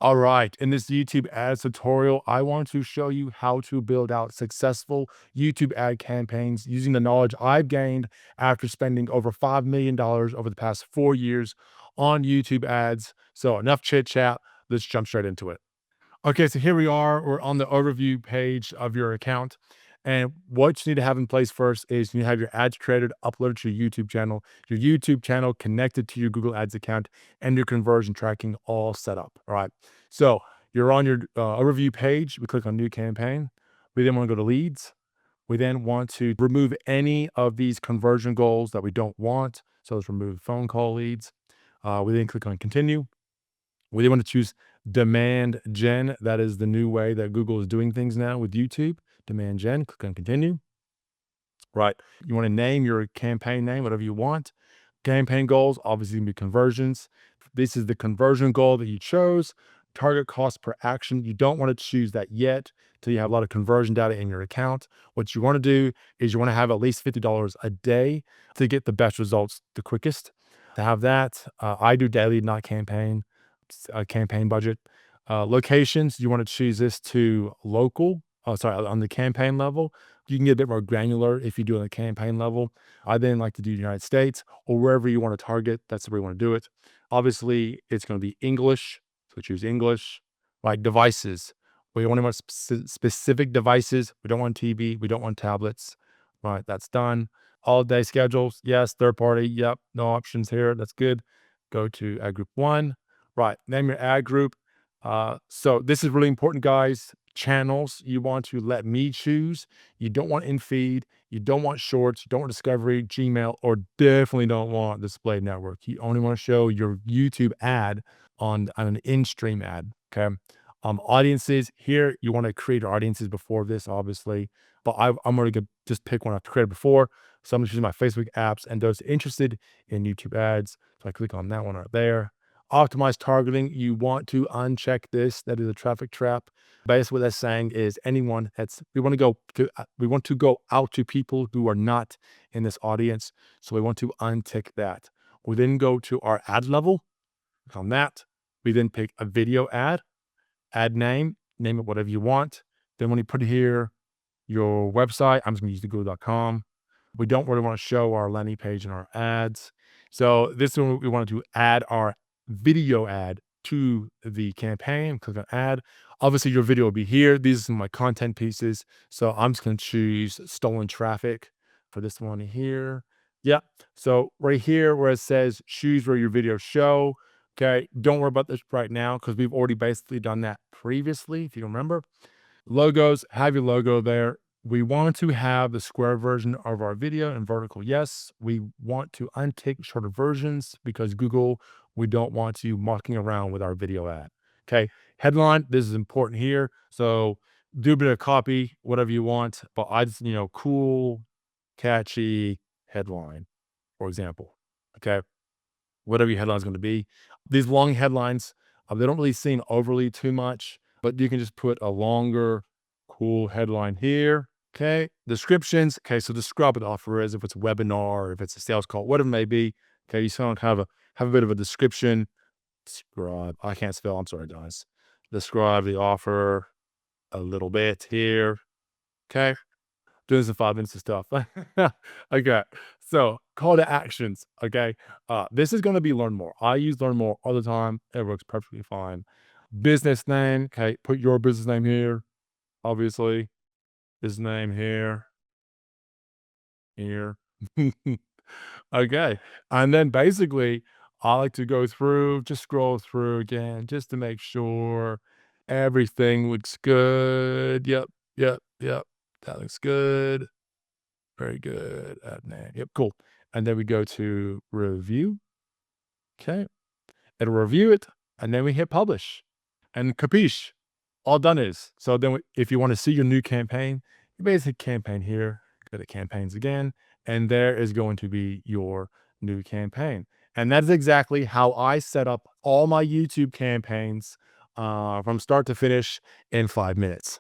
All right, in this YouTube ads tutorial, I want to show you how to build out successful YouTube ad campaigns using the knowledge I've gained after spending over $5 million over the past 4 years on YouTube ads. So enough chit chat, let's jump straight into it. Okay, so here we are. We're on the overview page of your account. And what you need to have in place first is you need to have your ads created, uploaded to your YouTube channel connected to your Google Ads account, and your conversion tracking all set up. All right. So you're on your overview page. We click on new campaign. We then want to go to leads. We then want to remove any of these conversion goals that we don't want. So let's remove phone call leads. We then click on continue. We want to choose demand gen. That is the new way that Google is doing things now with YouTube. Demand gen, click on continue. Right. You want to name your campaign name, whatever you want. Campaign goals, obviously, can be conversions. This is the conversion goal that you chose. Target cost per action. You don't want to choose that yet until you have a lot of conversion data in your account. What you want to do is you want to have at least $50 a day to get the best results the quickest. To have that, I do daily, not campaign, campaign budget. Locations, you want to choose this to local. Oh, sorry, on the campaign level. You can get a bit more granular if you do it on the campaign level. I then like to do United States or wherever you want to target. That's the way you want to do it. Obviously, it's going to be English. So choose English. Right, devices. We only want specific devices. We don't want TV. We don't want tablets. Right, that's done. All day schedules. Yes. Third party. Yep. No options here. That's good. Go to ad group one. Right. Name your ad group. So this is really important, guys. Channels you want to let me choose. You don't want in feed. You don't want shorts. You don't want discovery, Gmail, or definitely don't want display network. You only want to show your YouTube ad on an in-stream ad. Okay. Audiences here, you want to create audiences before this, obviously, but I'm going to just pick one I've created before. So I'm choosing my Facebook apps and those interested in YouTube ads. So I click on that one right there. Optimize targeting. You want to uncheck this. That is a traffic trap. Basically, what that's saying is anyone that's we want to go out to people who are not in this audience. So we want to untick that. We then go to our ad level. Click on that. We then pick a video ad name it whatever you want. Then when you put here your website, I'm just gonna use the google.com. We don't really want to show our landing page and our ads. So this one, we want to add our video ad to the campaign. Click on add. Obviously, your video will be here. These are my content pieces. So I'm just going to choose stolen traffic for this one here. Yeah. So right here where it says choose where your videos show. Okay. Don't worry about this right now because we've already basically done that previously, if you remember. Logos, have your logo there. We want to have the square version of our video and vertical. Yes, we want to untick shorter versions because Google, we don't want you mucking around with our video ad. Okay. Headline, this is important here. So do a bit of copy, whatever you want, but I just, cool, catchy headline, for example. Okay. Whatever your headline is going to be. These long headlines, they don't really seem overly too much, but you can just put a longer, cool headline here. Okay. Descriptions. Okay. So describe what the offer is, if it's a webinar, if it's a sales call, whatever it may be. Okay. You sound have a bit of a description. Describe. I can't spell. I'm sorry, guys. Describe the offer a little bit here. Okay. Doing some 5 minutes of stuff. Okay. So call to actions. Okay. This is going to be learn more. I use learn more all the time. It works perfectly fine. Business name. Okay. Put your business name here. Obviously, his name here. Okay. And then basically, I like to go through, just scroll through again, just to make sure everything looks good. Yep. Yep. Yep. That looks good. Very good. Add name. Yep, cool. And then we go to review. Okay. It'll review it. And then we hit publish. And capiche. All done is. So then if you want to see your new campaign, you basically campaign here, go to campaigns again, and there is going to be your new campaign. And that's exactly how I set up all my YouTube campaigns from start to finish in 5 minutes.